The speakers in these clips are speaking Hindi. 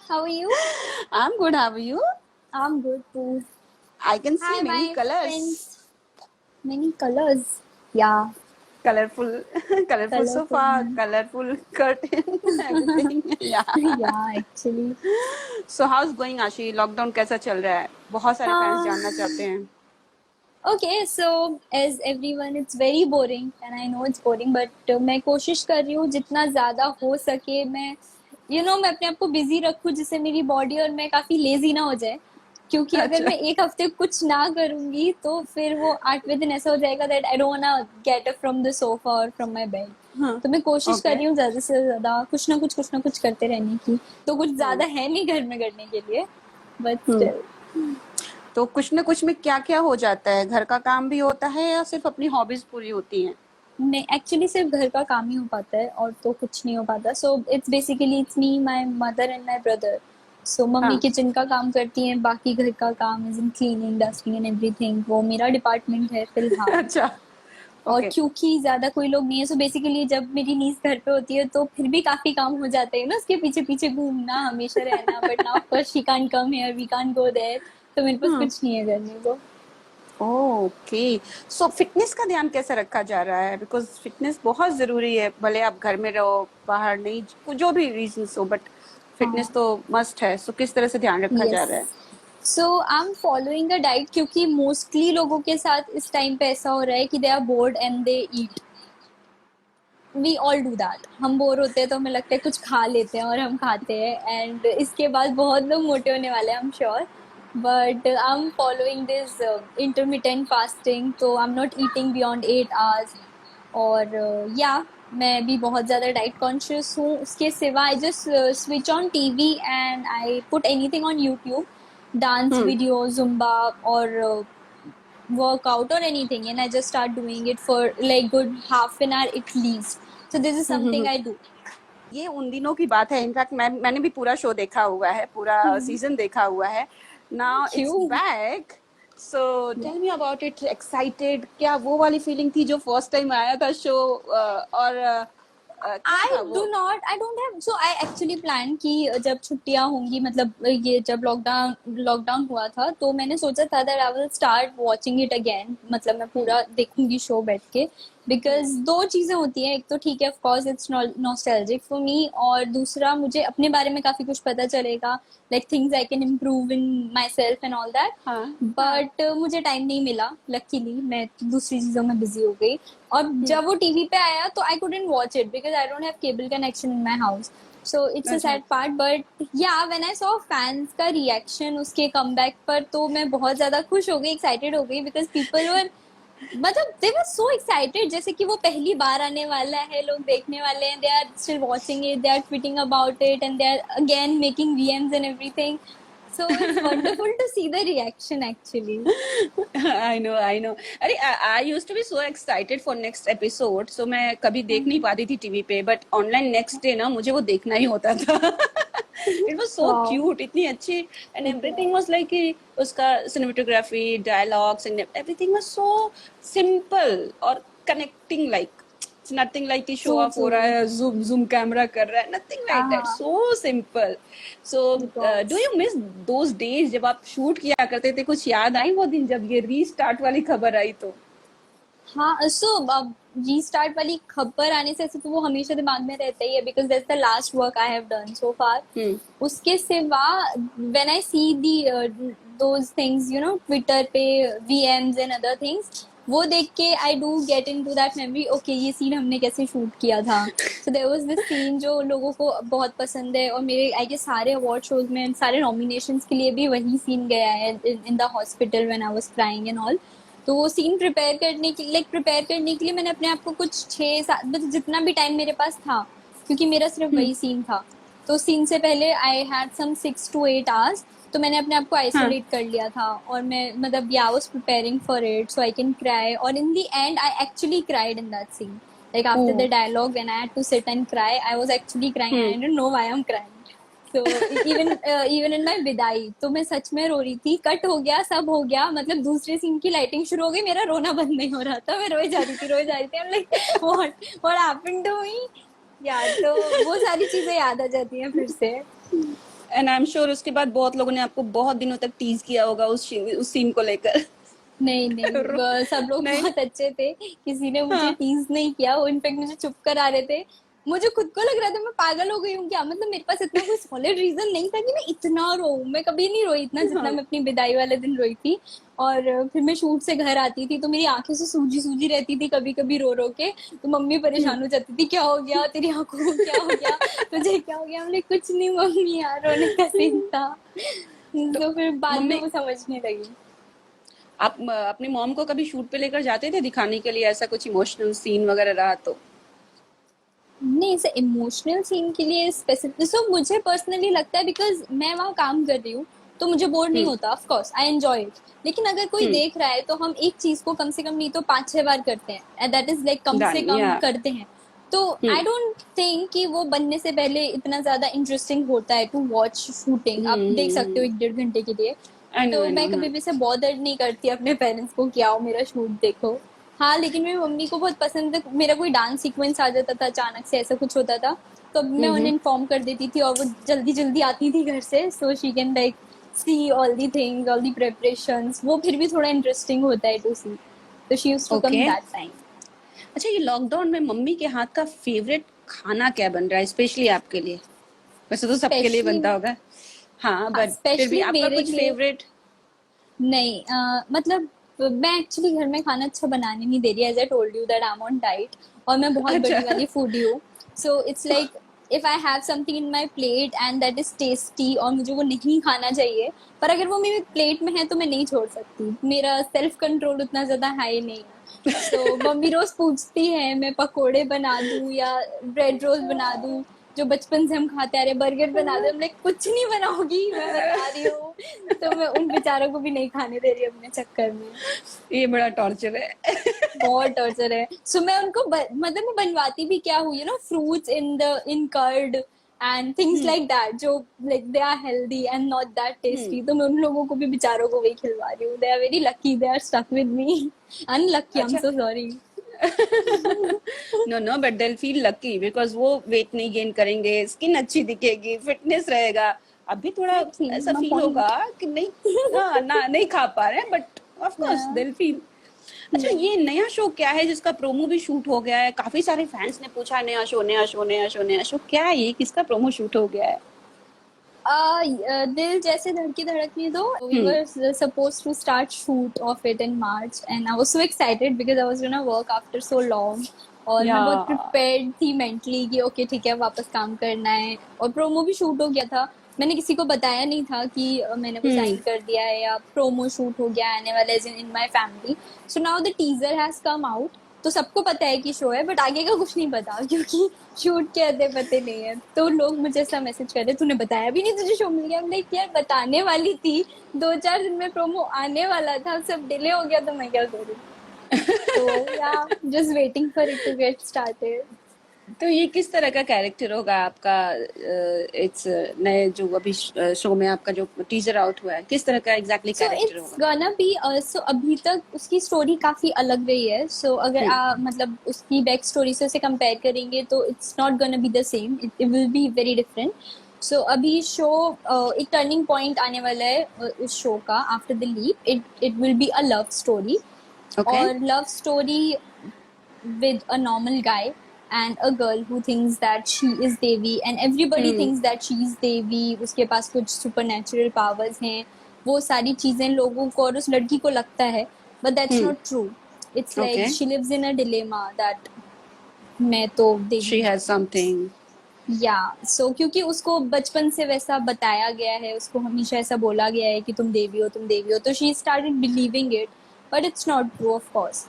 How are you? I'm good. How are you? I'm good too. I can see Hi, many my colors. friends. Many colors. Yeah, Colorful, colorful colorful. sofa, colorful curtain, everything. Yeah. Yeah, actually. So how's going, Ashi? Lockdown कैसा चल रहा है? बहुत सारे फैंस Uh, जानना चाहते हैं. okay, so as everyone, it's very boring, and I know it's boring, but मैं कोशिश कर रही हूँ जितना ज़्यादा हो सके मैं मैं अपने आप को बिजी रखूँ जिससे मेरी बॉडी और मैं काफ़ी लेजी ना हो जाए क्योंकि अगर अच्छा. मैं एक हफ्ते कुछ ना करूंगी तो फिर वो 8वें दिन ऐसा हो जाएगा that I don't वांना get up from the sofa और फ्रॉम माय बेड। हाँ. तो मैं कोशिश कर Okay. रही हूँ ज्यादा से ज्यादा कुछ ना कुछ करते रहने की। तो कुछ हाँ. ज्यादा है नहीं घर में करने के लिए बट हम्म. स्टिल। तो कुछ न कुछ में क्या क्या हो जाता है? घर का काम भी होता है या सिर्फ अपनी हॉबीज पूरी होती हैं? नहीं, एक्चुअली सिर्फ घर का काम ही हो पाता है और तो कुछ नहीं हो पाता। So it's basically it's me, my mother and my brother. So mummy हाँ. किचन का काम करती हैं, बाकी घर का काम is in cleaning, dusting and everything वो मेरा डिपार्टमेंट है फिलहाल। अच्छा. और ओके. क्योंकि ज्यादा कोई लोग नहीं है, सो बेसिकली जब मेरी नीस घर पे होती है तो फिर भी काफी काम हो जाते हैं ना, उसके पीछे पीछे घूमना, हमेशा रहना। But now of course she can't come here, we can't go there, तो मेरे पास हाँ. कुछ नहीं है करने को। ओके. सो फिटनेस का ध्यान कैसे रखा जा रहा है? बिकॉज फिटनेस बहुत जरूरी है, भले आप घर में रहो, बाहर नहीं, जो भी रीजंस हो, बट फिटनेस हाँ, तो मस्ट है. सो किस तरह से ध्यान रखा जा यस। रहा है? So I am following a diet क्योंकि मोस्टली लोगों के साथ इस टाइम पे ऐसा हो रहा है कि they are bored and they eat. We all do that. हम बोर होते हैं तो हमें लगता है कुछ खा लेते हैं और हम खाते हैं एंड इसके बाद बहुत लोग मोटे होने वाले हैं, I am sure. But I am following this intermittent fasting, तो I am not eating beyond 8 hours. और या मैं भी बहुत ज़्यादा डाइट कॉन्शियस हूँ। उसके सिवा I just switch on TV and I put anything on YouTube, dance hmm. Video, Zumba और workout or anything, and I just start doing it for like good half an hour at least. So this is something hmm. I do. ये उन दिनों की बात है. इनफैक्ट मैंने भी पूरा शो देखा हुआ है, पूरा सीजन देखा हुआ है. नाउ इट्स क्यों? Back. So Yeah. Tell me about it. Excited? क्या वो वाली फीलिंग थी जो फर्स्ट टाइम आया था शो? और क्या था वो? I don't have, so I actually plan कि जब छुट्टियां होंगी, मतलब ये जब लॉकडाउन हुआ था तो मैंने सोचा था that I will start watching it again, मतलब मैं पूरा देखूंगी शो बैठ के। बिकॉज दो चीजें होती हैं, एक तो ठीक है of course it's nostalgic for me, और दूसरा मुझे अपने बारे में काफी कुछ पता चलेगा, like things I can improve in my self and all that. हाँ. हाँ. बट मुझे टाइम नहीं मिला, लकीली मैं दूसरी चीजों में बिजी हो गई। और जब वो टीवी पे आया तो I couldn't watch it because I don't have cable connection in my house. So it's a अच्छा. सैड पार्ट, बट या व्हेन आई सॉ फैंस का रिएक्शन उसके कमबैक पर तो मैं बहुत ज्यादा खुश हो गई, एक्साइटेड हो गई, बिकॉज पीपल वर, मतलब दे वर सो एक्साइटेड जैसे कि वो पहली बार आने वाला है, लोग देखने वाले हैं, they are still watching it, they are tweeting about it and they are again making VMs and everything. So it's wonderful to see the reaction actually. I know, I know. अरे I use to be so excited for next episode. So मैं कभी देख नहीं पाती थी टीवी पे, बट ऑनलाइन नेक्स्ट डे ना मुझे वो देखना ही होता था. It was so wow, cute, इतनी अच्छी. And it everything was. Was like उसका cinematography, dialogues and everything was so simple और connecting. Like it's nothing like कि शो True, ऑफ हो रहा true. है, जूम जूम कैमरा कर रहा है, nothing like that. Uh-huh. So simple. So It do was. You miss those days जब आप शूट किया करते थे? कुछ याद आई वो दिन जब ये रीस्टार्ट वाली खबर आई तो? हाँ, सो अब रीस्टार्ट वाली खबर आने से ऐसे तो वो हमेशा दिमाग में रहता ही है because that's the last work I have done so far. Hmm. उसके सिवा when I see the those things, Twitter पे वीएम्स एंड अदर थिंग्स, वो देख के I do get into that memory, okay ये सीन हमने कैसे शूट किया था। So there was this scene जो लोगों को बहुत पसंद है, और मेरे आई गेस सारे अवार्ड शोज में सारे नॉमिनेशंस के लिए भी वही सीन गया है, in the hospital when I was crying and all. तो वो सीन प्रिपेयर करने के लिए मैंने अपने आप को कुछ 6-7, मतलब जितना भी टाइम मेरे पास था, क्योंकि मेरा सिर्फ हम्म. वही सीन था। तो सीन से पहले I had some 6 to 8 hours, तो मैंने अपने आप को हाँ. आइसोलेट कर लिया था, और मैं मतलब yeah was preparing for it so I can cry, और in the end I actually cried in that scene, like oh. after the dialogue when I had to sit and cry, I was actually crying and hmm. I didn't know why I'm crying. So even in my विदाई तो मैं सच में रो रही थी। कट हो गया, सब हो गया, मतलब दूसरे सीन की लाइटिंग शुरू हो गई, मेरा रोना बंद नहीं हो रहा था, मैं रोए जा रही थी, I'm like what happened to me? यार तो वो सारी चीजें याद आ जाती हैं फिर से। एंड आई एम श्योर उसके बाद बहुत लोगों ने आपको बहुत दिनों तक टीज किया होगा उस सीन को लेकर। नहीं नहीं, सब लोग नहीं। बहुत अच्छे थे, किसी ने मुझे हाँ। टीज नहीं किया, वो इनफेक्ट मुझे चुप करा रहे थे। मुझे खुद को लग रहा था मैं पागल हो गई हूँ क्या, मतलब मेरे पास इतना कोई सॉलिड रीजन नहीं था कि मैं इतना रोऊं। मैं कभी नहीं रोई इतना जितना हाँ। मैं अपनी विदाई वाले दिन रोई थी। और फिर मैं शूट से घर आती थी तो मेरी आंखें से सूजी सूजी रहती थी कभी कभी रो रो के। तो मम्मी हम्म। परेशान हो जाती थी, क्या हो गया तेरी आंखों को, क्या हो गया तुझे, क्या हो गया। हमने कुछ नहीं मम्मी, यार रोने का सीन था। तो तो फिर बाद में मम्मी, वो समझने लगी। आप अपनी मॉम को कभी शूट पे लेकर जाते थे दिखाने के लिए, ऐसा कुछ इमोशनल सीन वगैरह रहा तो? नहीं, ऐसे इमोशनल सीन के लिए स्पेसिफिक सो मुझे पर्सनली लगता है बिकॉज मैं वहाँ काम कर रही हूँ तो मुझे बोर नहीं हम्म। होता, of course I enjoy it. लेकिन अगर कोई हम्म। देख रहा है तो हम एक चीज को कम से कम नहीं तो 5-6 बार करते हैं, एंड दैट इज लाइक कम से डन कम या। करते हैं। तो हम्म। आई डोंट थिंक कि वो बनने से पहले इतना ज्यादा इंटरेस्टिंग होता है टू वॉच शूटिंग। आप देख सकते हो 1-1.5 घंटे के लिए। आई तो नो मैं कभी हाँ। भी से बॉदर नहीं करती अपने पेरेंट्स को कि आओ मेरा शूट देखो। हाँ, लेकिन मेरी मम्मी को बहुत पसंद है, मेरा कोई डांस सीक्वेंस आ जाता था अचानक से, ऐसा कुछ होता था तो मैं उन्हें हम्म। इन्फॉर्म कर देती थी और वो जल्दी जल्दी आती थी घर से, so she can like see all the things, all the preparations. वो फिर भी थोड़ा इंटरेस्टिंग होता है टू सी, तो she used to come okay. That time. अच्छा, ये लॉकडाउन में मम्मी के हाथ का फेवरेट खाना क्या बन रहा है स्पेशली आपके लिए? वैसे तो सबके लिए स्पेशली, बनता होगा। हाँ, हाँ बट फिर भी स्पेशली आपका मेरे कुछ लिए फेवरेट? नहीं। मतलब मैं एक्चुअली घर में खाना अच्छा बनाने नहीं दे रही, as I told you that I am on diet. और मैं बहुत अच्छा। बड़ी वाली फूडी हूँ। So it's like if I have something in my plate and that is tasty और मुझे वो नहीं खाना चाहिए, पर अगर वो मेरी प्लेट में है तो मैं नहीं छोड़ सकती, मेरा सेल्फ कंट्रोल उतना ज्यादा हाई नहीं है। सो मम्मी रोज पूछती है मैं पकोड़े बना दूं या ब्रेड रोल बना दूं, जो बचपन से हम खाते आ रहे, बर्गर बना दे। हमने कुछ नहीं बनाओगी, मैं बता रही हूँ। तो मैं उन बेचारों को भी नहीं खाने दे रही अपने चक्कर में। ये बड़ा टॉर्चर है। बहुत टॉर्चर है। सो मैं उनको मतलब मैं बनवाती भी क्या हूँ, you know, fruits in curd and things hmm. Like that, जो like they are healthy and not that hmm. Tasty. तो मैं उन लोगों को भी बेचारों को वही खिलवा रही हूँ। They are very lucky, they are stuck with me. Unlucky, I am अच्छा। So sorry. No no, but they feel lucky because वो वेट नहीं गेन करेंगे, स्किन अच्छी दिखेगी, फिटनेस रहेगा। अभी थोड़ा एग्जैक्टली ऐसा माय फील होगा पॉइंट। कि नहीं, हाँ ना, नहीं खा पा रहे हैं, बट ऑफ कोर्स या दे फील। अच्छा, या ये नया शो क्या है जिसका प्रोमो भी शूट हो गया है? काफी सारे फैंस ने पूछा नया शो, नया शो, नया शो, नया शो, क्या है ये, किसका प्रोमो शूट हो गया है? दिल जैसे धड़की धड़कने दो, we hmm. were supposed to start shoot of it in March and I was so excited because I was gonna work after so long। और या। मैं बहुत प्रिपेयर्ड थी मेंटली कि ओके ठीक है वापस काम करना है। और प्रोमो भी शूट हो गया था। मैंने किसी को बताया नहीं था कि मैंने वो हम्म। साइन कर दिया है या प्रोमो शूट हो गया है, आने वाला है in my family. So now the teaser has come out, तो सबको पता है कि शो है, बट आगे का कुछ नहीं पता क्योंकि शूट के अते पते नहीं है। तो लोग मुझे ऐसा मैसेज कर रहे तूने बताया भी नहीं, तुझे शो मिल गया। लाइक यार बताने वाली थी, 2-4 दिन में प्रोमो आने वाला था, सब डिले हो गया तो मैं क्या करूँ। तो या just waiting for it to get started. तो ये किस तरह का कैरेक्टर होगा आपका? इट्स नए जो अभी शो में आपका जो टीजर आउट हुआ है, किस तरह का एग्जैक्टली सो कैरेक्टर इट्स होगा? गॉना बी सो अभी तक उसकी स्टोरी काफी अलग रही है। सो अगर हम्म। मतलब उसकी बैक स्टोरी से उसे कंपेयर करेंगे तो it's not gonna be the same, it will be very different. So अभी शो एक टर्निंग पॉइंट आने वाला है इस शो का। After the leap it will be a love story. Okay. और love story with a normal guy and a girl who thinks that she is Devi and everybody hmm. thinks that she is Devi, उसके पास कुछ supernatural powers हैं, वो सारी चीजें लोगों को और उस लड़की को लगता है, but that's hmm. not true। It's okay. like she lives in a dilemma that मैं तो देवी शी हैज नहीं हूँ। समथिंग। या सो क्योंकि उसको बचपन से वैसा बताया गया है, उसको हमेशा ऐसा बोला गया है कि तुम देवी हो, तुम देवी हो, तो she started believing it, but it's not true of course.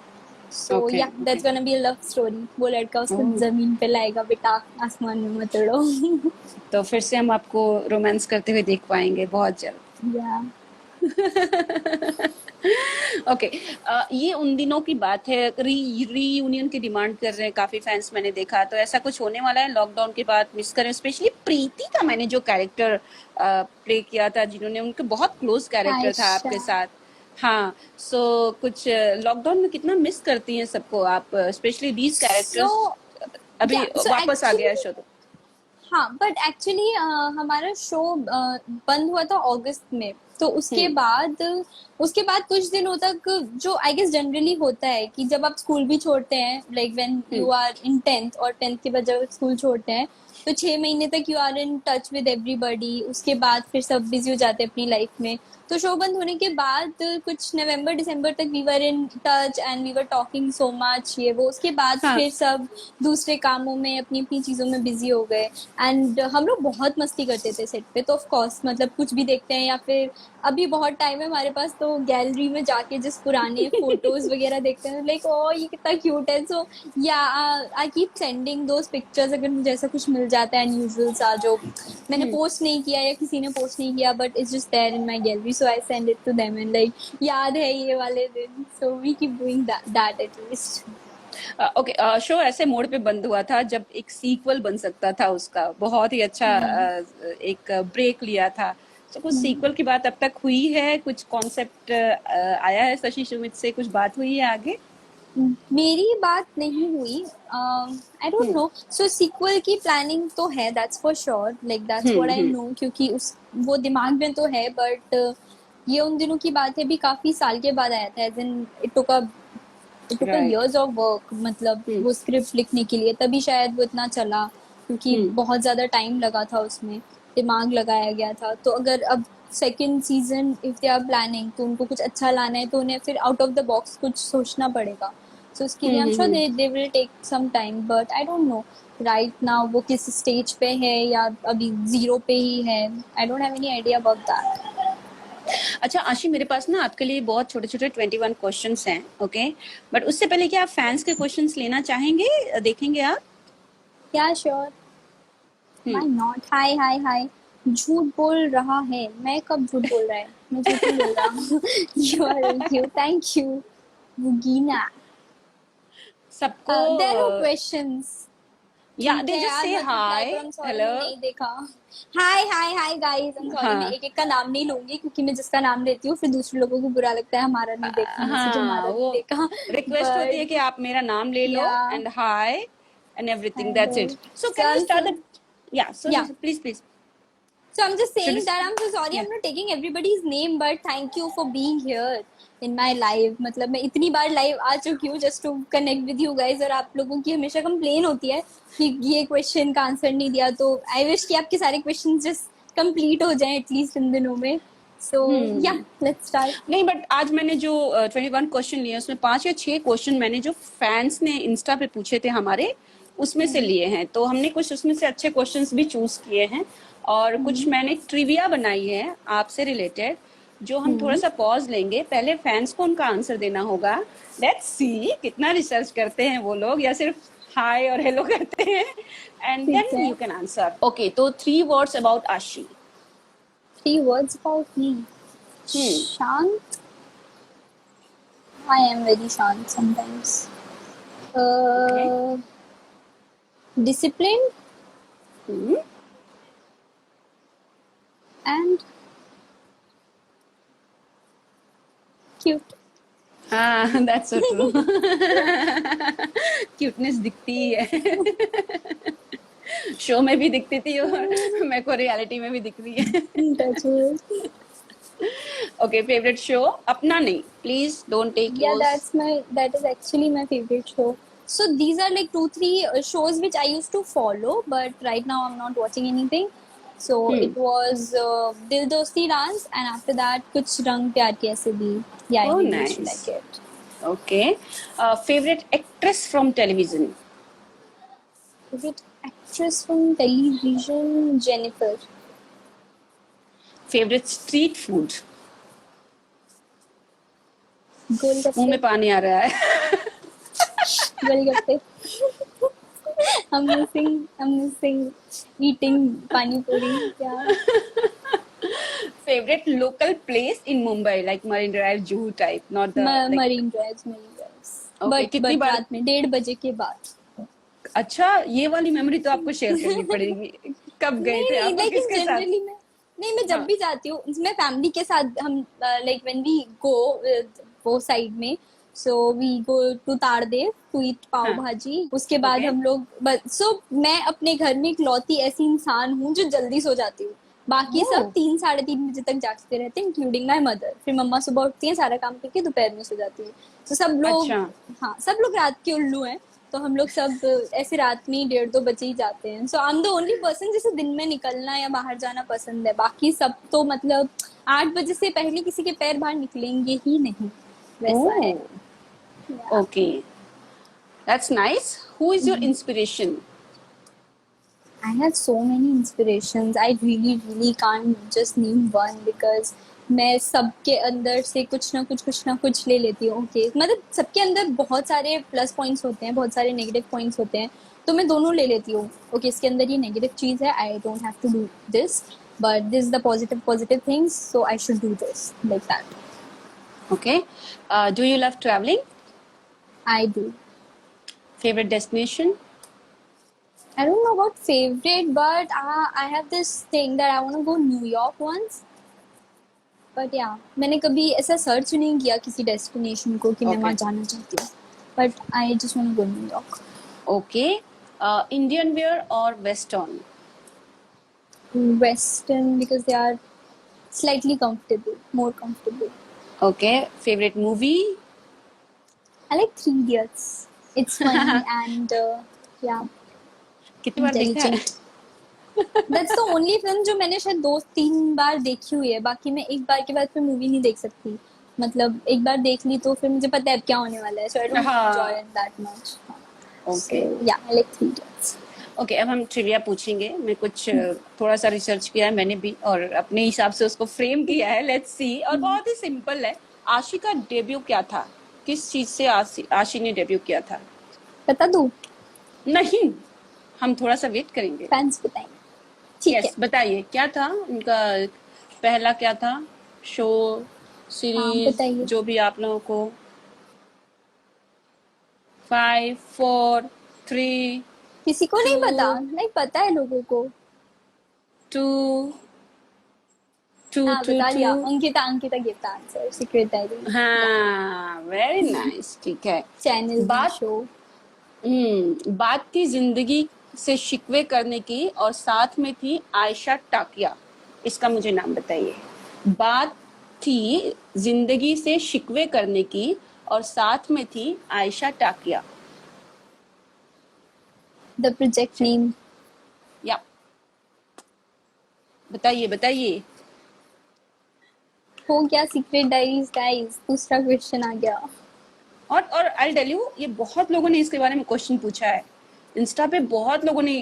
So okay. Yeah okay. That's gonna be a love story. वो लड़का उसको ओह, जमीन पे लाएगा, बेटा आसमान में मत उड़ो। तो फिर से हम आपको रोमांस करते हुए देख पाएंगे बहुत जल्द। या ओके। ये उन दिनों की बात है, रीयूनियन की डिमांड कर रहे हैं काफी फैंस, मैंने देखा। तो ऐसा कुछ होने वाला है लॉकडाउन के बाद? मिस करें स्पेशली प्रीति का, मैंने जो कैरेक्टर प्ले किया था, जिन्होंने, उनके बहुत क्लोज कैरेक्टर था आयशा। आपके साथ। हाँ, सो कुछ लॉकडाउन में कितना मिस करती हैं सबको आप, स्पेशली दीज सो कैरेक्टर्स? अभी Yeah, so वापस आ गया actually, शो तो। हाँ बट एक्चुअली हमारा शो बंद हुआ था अगस्त में, तो उसके बाद कुछ दिनों तक जो आई गेस जनरली होता है कि जब आप स्कूल भी छोड़ते हैं, like when hmm you are in 10th और 10th के बाद जब स्कूल छोड़ते हैं, तो 6 महीने तक you are in touch with everybody, उसके बाद फिर सब बिजी हो जाते हैं अपनी लाइफ में। तो शो बंद होने के बाद कुछ नवंबर दिसंबर तक we were in touch and we were talking so much, ये वो। उसके बाद हाँ। फिर सब दूसरे कामों में अपनी अपनी चीजों में बिजी हो गए। एंड हम लोग बहुत मस्ती करते थे सेट पे, तो ऑफ कोर्स मतलब कुछ भी देखते हैं या फिर अभी बहुत टाइम है हमारे पास, तो गैलरी में जाके जिस पुराने फोटोज वगैरह देखते हैं, लाइक ओ ये कितना क्यूट है। सो या I keep sending those pictures, अगर मुझे ऐसा कुछ मिल जाता है अनयूजुअल सा जो मैंने हम्म। पोस्ट नहीं किया या किसी ने पोस्ट नहीं किया, but it's just there in my gallery, so I send it to them and like याद है ये वाले दिन, so we keep doing that at least. Okay, so ऐसे मोड पे बंद हुआ था जब एक सीक्वल बन सकता था उसका, बहुत ही अच्छा एक ब्रेक लिया था। तो कुछ सीक्वल की बात अब तक हुई है, कुछ कॉन्सेप्ट आया है शशि सुमित से, कुछ बात हुई है आगे? मेरी बात नहीं हुई, I don't know. So sequel की प्लानिंग तो है, that's for sure, like that's what I hmm. No, क्योंकि उस वो दिमाग में तो है, बट ये उन दिनों की बात है, भी काफी साल के बाद आया था, as in it took a right. Years of work, मतलब हम्म वो स्क्रिप्ट लिखने के लिए, तभी शायद वो इतना चला, क्योंकि हम्म बहुत ज्यादा टाइम लगा था उसमें, दिमाग लगाया गया था। तो अगर अब second season if they are planning, तो उनको कुछ अच्छा लाना है, तो उन्हें फिर आउट ऑफ द बॉक्स कुछ सोचना पड़ेगा। सो उसके लिए I am sure hmm. They will take some time, but I don't know right now वो किस स्टेज पे है या अभी जीरो पे ही है। I don't have any idea about that. अच्छा आशी, मेरे पास ना आपके लिए बहुत छोटे छोटे 21 क्वेश्चंस हैं, ओके? बट उससे पहले क्या आप फैंस के क्वेश्चंस लेना चाहेंगे, देखेंगे आप? Yeah sure, hmm. Why not. Hi hi hi, झूठ बोल रहा है, मैं कब झूठ बोल रहा है, मैं झूठ नहीं बोल रहा। You are you, thank you बुगीना। सबको देयर आर क्वेश्चंस। या ठीक दे है जस्ट यार, से मैं रिप्लाई हाय, पर आई एम सॉरी हेलो। मैं नहीं देखा। Hi hi hi guys, I am sorry, मैं हाँ एक एक का नाम नहीं लूंगी, क्योंकि मैं जिसका नाम लेती हूँ फिर दूसरे लोगों को बुरा लगता है हमारा नहीं देखा, मैसेज हाँ, हमारा नहीं वो देखा। रिक्वेस्ट होती है कि बट आप मेरा नाम ले लो, yeah and hi and everything, that's hello, it. So so can I we am start the, saying, yeah so yeah please please so I'm just should, saying that I'm so sorry या I'm not taking everybody's name, but thank you for being here in my live। मतलब मैं इतनी बार लाइव आ चुकी हूँ just to connect with you guys, और आप लोगों की हमेशा कंप्लेन होती है कि ये क्वेश्चन का आंसर नहीं दिया, तो आई विश कि आपके सारे क्वेश्चन जस्ट कंप्लीट हो जाएं एटलीस्ट इन दिनों में। सो या लेट्स स्टार्ट। नहीं, बट आज मैंने जो 21 क्वेश्चन लिए उसमें 5 या 6 क्वेश्चन मैंने जो फैंस ने इंस्टा पे पूछे थे हमारे, उसमें से लिए हैं। तो हमने कुछ उसमें से अच्छे क्वेश्चंस भी चूज किए हैं, और कुछ मैंने ट्रिविया बनाई है आपसे रिलेटेड, जो हम थोड़ा सा पॉज लेंगे, पहले फैंस को उनका आंसर देना होगा। लेट्स सी कितना रिसर्च करते हैं वो लोग, या सिर्फ हाय और हेलो करते हैं, एंड ठीक देन है, यू कैन आंसर। ओके, तो 3 वर्ड्स अबाउट आशी। 3 words about me। हम्म। शांत, I am very शांत sometimes। Okay. Disciplined hmm. and cute। हाँ, दैट्स सो ट्रू। क्यूटनेस दिखती ही है। शो में भी दिखती थी, और मेरे को रियलिटी में भी दिख रही है। Touch wood। Okay, favourite show? अपना नहीं, please don't take Yeah, yours. that is actually my favorite show। So these are like 2 3 shows which I used to follow, but right now I'm not watching anything। So it was Dil Dosti Dance, and after that Kuch Rang Pyar Ke Aise Bhi। Yeah, I oh really used to nice. like it। Okay, favourite actress from television? Favorite actress from television, Jennifer। Favourite street food? मुंह गोलगप्पे। में पानी आ रहा है। गोलगप्पे। I'm missing eating pani puri। Yeah। Favourite local place in Mumbai, like marine drive, Juhu type, not the like. Marine drives, marine drives. Okay, कितनी बट बार? रात में 1:30 के बाद। अच्छा, ये वाली मेमोरी तो आपको शेयर करनी पड़ेगी। कब गए नहीं थे नहीं, आप और लेकिन किसके साथ? जनरली मैं, नहीं मैं जब हाँ। भी जाती हूँ मैं फैमिली के साथ, हम लाइक व्हेन वी गो वो साइड में, सो वी गो टू ताड़देव टू ईट पाव हाँ भाजी। उसके बाद ओके हम लोग सो मैं अपने घर में इकलौती ऐसी इंसान हूँ जो जल्दी सो जाती हूँ। बाकी ओ सब 3 साढ़े 3 बजे तक जागते रहते हैं, इंक्लूडिंग माई मदर। फिर मम्मा सुबह उठती हैं, सारा काम करके दोपहर में सो जाती है। तो सब लोग, अच्छा हाँ सब लोग रात के उल्लू हैं। तो हम लोग सब ऐसे रात में ही 1:30 बजे ही जाते हैं। So I am the only person जिसे दिन में निकलना या बाहर जाना पसंद है। बाकी सब तो मतलब 8 बजे से पहले किसी के पैर बाहर निकलेंगे ही नहीं, वैसा है। Oh okay that's nice who is your inspiration I have so many inspirations. I really can't just name one because मैं सबके अंदर से कुछ ना कुछ ले लेती हूँ। ओके मतलब सबके अंदर बहुत सारे प्लस पॉइंट्स होते हैं, बहुत सारे नेगेटिव पॉइंट्स होते हैं, तो मैं दोनों ले लेती हूँ। ओके इसके अंदर ये नेगेटिव चीज़ है, I don't have to do this, but this is the positive things, so I should do this like that. Okay do you love travelling I do. Favourite destination I don't know about favorite, but I have this thing that I want to go New York once. But या मैंने कभी ऐसा सर्च नहीं किया किसी डेस्टिनेशन को कि मैं ओके वहाँ जाना चाहती हूँ, but I just want to go New York. Okay Indian wear और western western because they are slightly comfortable, more comfortable. Okay favourite movie I like Three Idiots. It's funny and yeah, कितनी बार देखा है intelligent. That's the only film जो मैंने शायद 2-3 बार देखी हुई है। बाकी मैं एक बार के बाद फिर मूवी नहीं देख सकती। मतलब एक बार देख ली तो फिर मुझे पता है अब क्या होने वाला है, so I don't हाँ enjoy it that much. Okay So yeah, I like Three Idiots. Okay अब हम ट्रिविया पूछेंगे मैं कुछ थोड़ा सा रिसर्च किया है मैंने भी और अपने हिसाब से उसको फ्रेम किया है लेट्स सी और बहुत ही सिंपल है आशी का डेब्यू क्या था किस चीज से आशी ने डेब्यू किया था बता दूँ? नहीं हम थोड़ा सा वेट करेंगे फैंस बताएंगे। ठीक है। यस बताइए क्या था उनका पहला क्या था शो हाँ सीरीज बताइए। जो भी आप लोगों को 5 4 3 किसी को नहीं 2 पता? नहीं पता है लोगों को। 2 2 हाँ 2 बता 2 दिया, Ankita. Ankita give the answer, secret diary. या हाँ वेरी नाइस ठीक है चैनल वी बात शो। बात थी जिंदगी से शिकवे करने की और साथ में थी आयशा टाकिया इसका मुझे नाम बताइए बात थी जिंदगी से शिकवे करने की और साथ में थी Ayesha Takia the project name. या बताइए बताइए हो गया सीक्रेट डायरीज गाइस, दूसरा क्वेश्चन आ गया। और आई टेल यू ये बहुत लोगों ने इसके बारे में क्वेश्चन पूछा है इंस्टा पे बहुत लोगों ने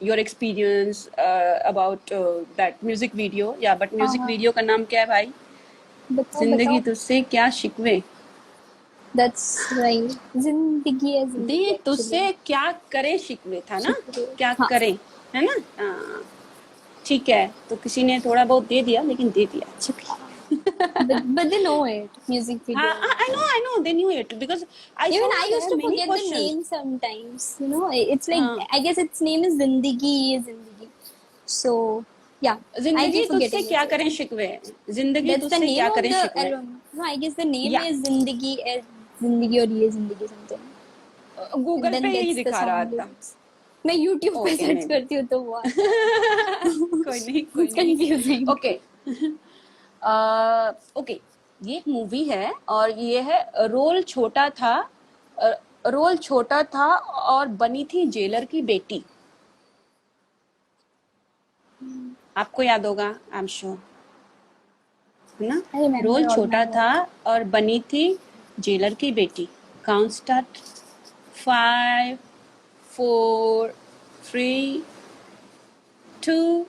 your experience about that music video या बट हाँ म्यूजिक हाँ वीडियो का नाम क्या है भाई बताओ जिंदगी बताओ। तुझसे क्या शिकवे दैट्स राइट, जिंदगी है जिंदगी दी एक्चुअली। तुझसे क्या करे शिकवे था ना शुक्र। क्या हाँ करे है ना हाँ ठीक है तो किसी ने थोड़ा बहुत दे दिया लेकिन दे दिया शुक्रिया। but they know it, music हाँ video. I know they knew it because I Even saw I there used are to many forget the questions name sometimes. You know, it's like हाँ I guess its name is Zindagi is Zindagi. So yeah, I जिंदगी keep तुझसे forgetting क्या it. करें शिकवे जिंदगी That's the तुझसे name क्या of करें the शिकवे album. No, I guess the name या is Zindagi और ये Zindagi something. And गूगल पे then यही that's the दिखा रहा song था lyrics. मैं YouTube पे ओके सर्च मे बी करती हूँ तो वो आता है। कोई It's नहीं confusing. ओके ओके ये एक मूवी है और ये है अ, रोल छोटा था और बनी थी जेलर की बेटी आपको याद होगा आई एम श्योर है ना I remember role all my छोटा था work. और बनी थी जेलर की बेटी काउंट स्टार्ट 5 4 3 2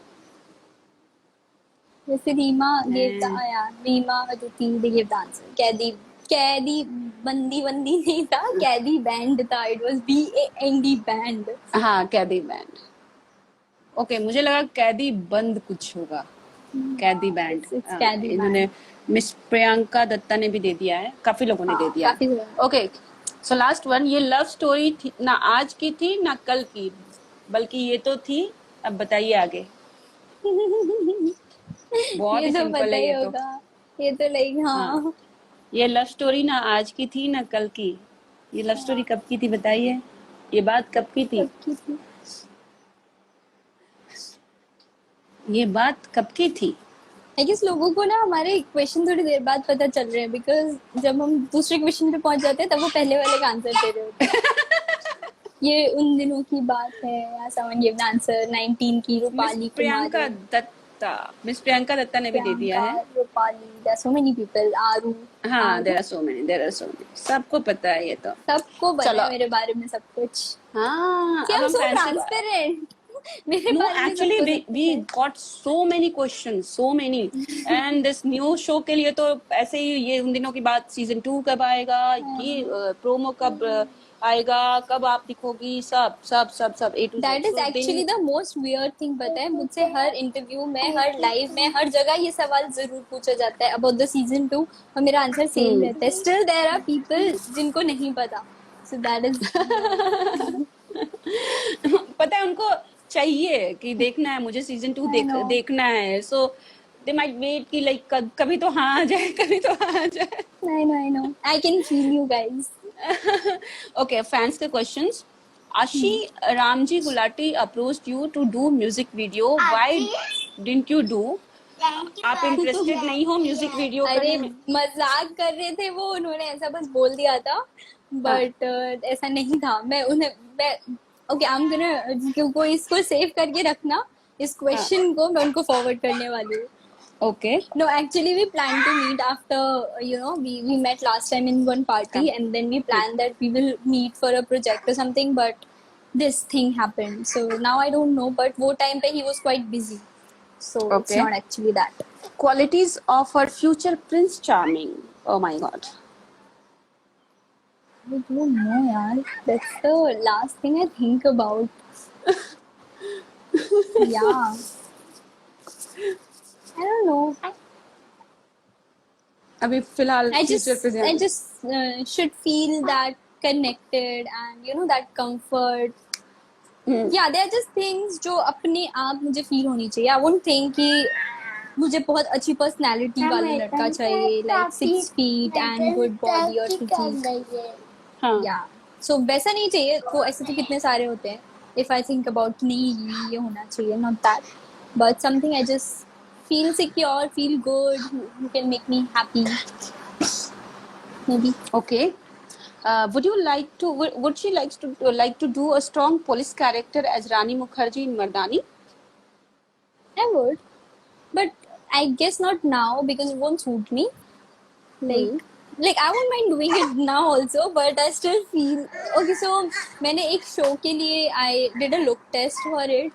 जैसे रीमा gave the and यार Reema Aditi they gave the answer. कैदी बंदी बंदी नहीं था, कैदी बैंड था। It was BAND band. हाँ कैदी बैंड ओके मुझे लगा कैदी बंद कुछ होगा कैदी बैंड It's कैदी इन्होंने बैंड। मिस प्रियंका दत्ता ने भी दे दिया है काफी लोगों ने दे हाँ दिया काफी है ओके सो लास्ट वन ये लव स्टोरी थी ना आज की थी ना कल की बल्कि ये तो थी अब बताइए आगे बहुत ये ही तो सिंपल पता है ही ये तो होगा। ये तो लाइक हाँ हाँ ये लव स्टोरी ना आज की थी ना कल की, ये लव स्टोरी कब की थी बताइए, ये बात कब की थी, सबकी थी। ये बात कब की थी। आई गेस लोगों को ना हमारे क्वेश्चन थोड़ी देर बाद पता चल रहे हैं, बिकॉज जब हम दूसरे क्वेश्चन पे पहुंच जाते हैं तब वो पहले वाले का आंसर दे रहे होते हैं। ये उन दिनों की बात है, या समवन गिव आंसर 19 की मिस रूपाली प्रियंका कुमारी। दत्ता, मिस प्रियंका दत्ता ने भी दे दिया प्रियंका, है। Rupali, there so many people, Aru. हाँ, Aru, there are so many, सबको पता है ये तो। सबको पता चलो, है मेरे बारे में सब कुछ। हाँ See, अब I'm हम so फैंसी। transparent. मेरे No, बारे में actually सबको सब कुछ we है। got so many questions, so many. And this new show के लिए तो ऐसे ही, ये उन दिनों की बात, सीजन 2 कब आएगा, ये प्रोमो कब आएगा, कब आप दिखोगी, सब सब सब सब A to Z. That is So actually दिन द मोस्ट वियर्ड थिंग, पता है मुझसे हर इंटरव्यू में, हर लाइव में, हर जगह ये सवाल जरूर पूछा जाता है अबाउट द सीजन 2, और मेरा आंसर सेम रहता है। स्टिल देयर आर पीपल जिनको नहीं पता, सो दैट इज। पता है उनको चाहिए कि देखना है, मुझे सीजन 2 आई नो, देखना है, so they might wait कि लाइक कभी तो हाँ आ जाए, कभी तो हाँ आ जाए। आई know, I can feel you guys. Okay, fans के questions. Ashi Ramji Gulati approached you to do music video. Why didn't you do? आप इंटरेस्टेड नहीं हो म्यूजिक वीडियो अरे करने में? मजाक कर रहे थे वो, उन्होंने ऐसा बस बोल दिया था, हाँ बट ऐसा नहीं था। मैं ओके, आई एम गोना, क्योंकि इसको सेव करके रखना, इस हाँ, क्वेश्चन को मैं उनको फॉरवर्ड करने वाली हूँ। Okay, No, actually, we plan to meet after, we met last time in one party, come, and then we planned that we will meet for a project or something, but this thing happened. So now I don't know, but वो time पे he was quite busy. So it's okay. not actually that. Qualities of her future Prince Charming. Oh my God. I don't know, yaar. That's the last thing I think about. Yeah. I don't know. अभी फिलहाल I फ्यूचर just, पे I ध्यान। just should feel that connected and that comfort. Yeah, there are just things जो अपने आप मुझे फील होनी चाहिए. I won't think कि मुझे बहुत अच्छी पर्सनालिटी वाला लड़का चाहिए, like 6 feet and good body और physique. हाँ, Yeah. So वैसा नहीं चाहिए, वो ऐसे तो कितने सारे होते हैं. If I think about नहीं ये होना चाहिए, not that, but something I just feel secure, feel good, who can make me happy, maybe. okay. Would you like to? Would she like to do a strong police character as Rani Mukherjee in Mardani? I would, but I guess not now because it won't suit me. Hmm. Like I won't mind doing it now also, but I still feel okay. So मैंने एक शो के लिए I did a look test for it,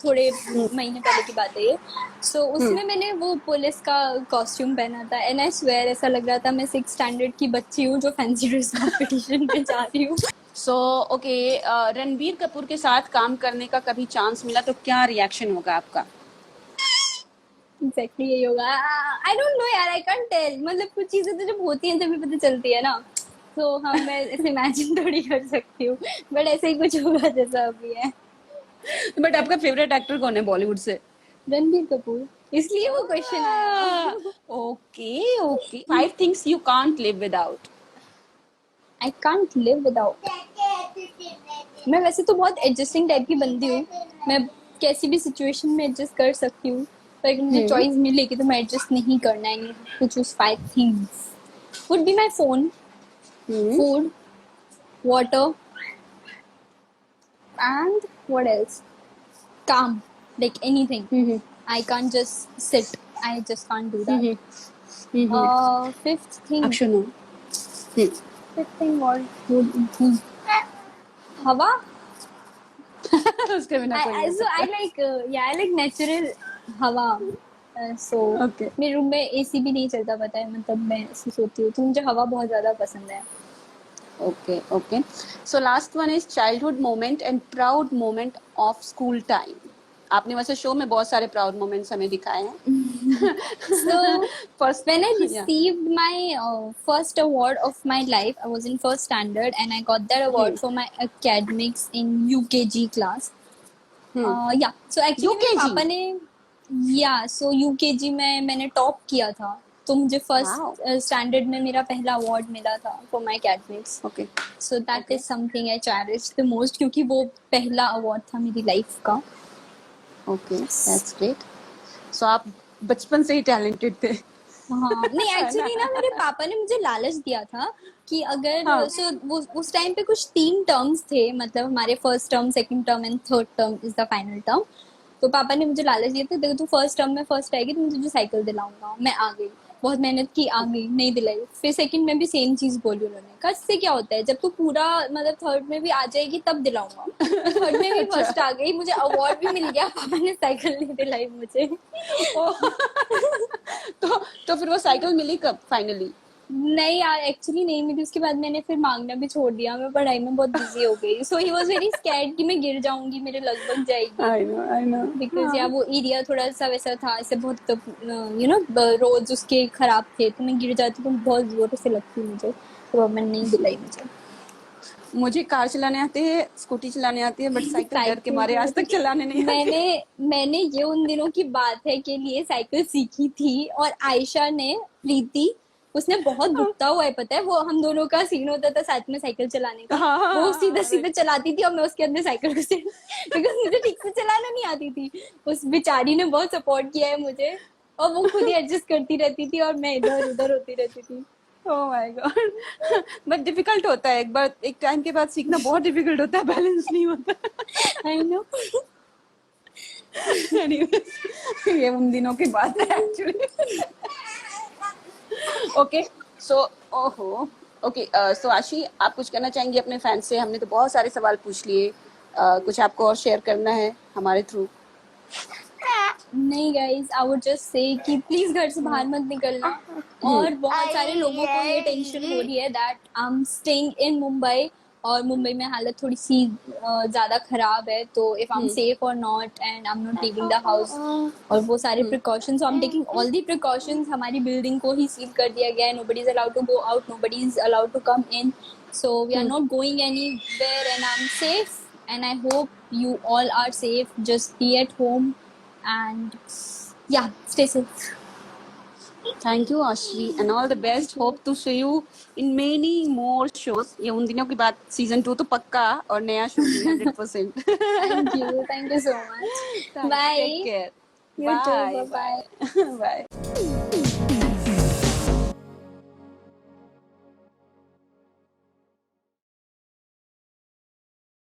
थोड़े महीने पहले की बात है ये. So उसमें मैंने वो पुलिस का कॉस्ट्यूम पहना था, and I swear ऐसा लग रहा था मैं 6th स्टैंडर्ड की बच्ची हूँ जो फैंसी ड्रेस कॉम्पिटिशन में जा रही हूँ. So okay, रणबीर कपूर के साथ काम करने का कभी चांस मिला तो क्या रिएक्शन होगा आपका? एग्जैक्टली यही होगा. आई डोंट नो यार, आई कांट टेल. मतलब कुछ चीजें तो जब होती हैं तभी पता चलती है ना, तो हम मैं ऐसे इमेजिन थोड़ी कर सकती हूँ, बट ऐसे ही कुछ होगा जैसा अभी है. बट आपका फेवरेट एक्टर कौन है बॉलीवुड से? रणबीर कपूर, इसलिए वो क्वेश्चन आया. Okay okay. 5 things you can't live without. I can't live without. मैं वैसे तो बहुत एडजस्टिंग टाइप की बंदी हूँ. मैं कैसी भी सिचुएशन में एडजस्ट कर सकती हूँ, पर अगर मुझे चॉइस मिलेगी तो मैं एडजस्ट नहीं करना है. To choose 5 things would be my phone, food, water, and what else? Calm, like anything. I can't just sit. I just can't do that. Fifth thing. अक्षुनो. Fifth thing, what would it be? Hawa. उसके बिना कोई नहीं. So I like, I like natural हवा. So Okay. मेरे रूम में एसी भी नहीं चलता, पता है, मतलब मैं ऐसी सोती हूँ, तो मुझे हवा बहुत ज्यादा पसंद है. Okay, okay. So last one is childhood moment and proud moment of school time. आपने वैसे शो में बहुत सारे प्राउड मोमेंट्स हमें दिखाए हैं. So First, when I yeah. received my first award of my life, I was in first standard and I got that award for my academics in UKG class. Yeah, so actually मेरे UKG? पापा ने, so UKG में मैंने टॉप किया था. तो मुझे Wow. फर्स्ट स्टैंडर्ड में मेरा पहला अवार्ड मिला था for my academics. Okay. So that Okay. Is something I cherish the most, क्योंकि वो पहला अवार्ड था मेरी लाइफ का. Okay. That's great. So आप बचपन से ही टैलेंटेड थे. हाँ नहीं, है एक्चुअली ना मेरे पापा ने मुझे लालच दिया था कि अगर हाँ. वो उस टाइम पे कुछ 3 टर्म्स थे, मतलब हमारे first term, second term and third term is the final term. तो पापा ने मुझे लालच दिया था, देखो तू फर्स्ट टर्म में फर्स्ट आएगी तो मैं तुझे साइकिल दिलाऊंगा. मैं आ गई, बहुत मेहनत की, आ गई, नहीं दिलाई. फिर सेकंड में भी सेम चीज बोली उन्होंने. कहा इससे क्या होता है, जब तू पूरा मतलब थर्ड में भी आ जाएगी तब दिलाऊंगा. थर्ड में भी फर्स्ट आ गई, मुझे अवार्ड भी मिल गया, पापा ने साइकिल नहीं दिलाई मुझे. तो फिर वो साइकिल मिली कब फाइनली? नहीं यार, एक्चुअली नहीं मिली. उसके बाद मैंने फिर मांगना भी छोड़ दिया, मैं पढ़ाई में बहुत बिजी हो गई. सो ही वाज वेरी स्कैर्ड कि मैं गिर जाऊंगी, मेरे लग बग जाएगी. I know. बिकॉज हाँ. यार वो एरिया थोड़ा सा वैसा था, ऐसे बहुत यू नो रोड्स उसके खराब थे, तो मैं गिर जाती तो बहुत जोर से लगती मुझे. तो अब मैंने नहीं दिलाई मुझे. मुझे कार चलाने आती है, स्कूटी चलाने आती है, बट साइकिल डर के मारे आज तक चलाने नहीं आती. मैंने ये उन दिनों की बात है के लिए साइकिल सीखी थी, और आयशा ने, प्रीति, उसने बहुत भुगता हुआ है, पता है. वो हम दोनों का सीन होता था साथ में साइकिल चलाने का. हाँ, वो हाँ, सीधे हाँ, सीधे चलाती थी और मैं उसके अंदर साइकिल को से, बिकॉज मुझे ठीक से चलाना नहीं आती थी. उस बेचारी ने बहुत सपोर्ट किया है मुझे, और वो खुद ही एडजस्ट करती रहती थी और मैं इधर उधर होती रहती थी. Oh my God. But difficult होता है, एक बार एक टाइम के बाद सीखना बहुत डिफिकल्ट होता है, बैलेंस नहीं होता. I know. Anyways, ये उन दिनों की बात है एक्चुअली. ओके सो ओहो ओके सो आशी, आप कुछ कहना चाहेंगे अपने फैंस से? हमने तो बहुत सारे सवाल पूछ लिए. कुछ आपको और शेयर करना है हमारे थ्रू? नहीं guys, I would just say कि प्लीज घर से बाहर मत निकलना. और बहुत सारे लोगों को ये टेंशन हो रही है that I am staying in Mumbai, और मुंबई में हालत थोड़ी सी ज्यादा खराब है. तो इफ आई एम सेफ और not, and I am not leaving the house, और वो सारे precautions, I am taking all the precautions. हमारी बिल्डिंग को ही सील कर दिया गया है. Nobody is allowed to go out, nobody is allowed to come in. So we are not going anywhere, and I am safe, and I hope you all are safe. Just be at home and yeah, stay safe. Thank you Ashi and all the best. Hope to see you in many more shows. ये उन दिनों की बात, सीजन 2 तो पक्का, और नया शो भी 100%. Thank you so much. Bye. Take care. You too. Bye. Bye bye. Bye.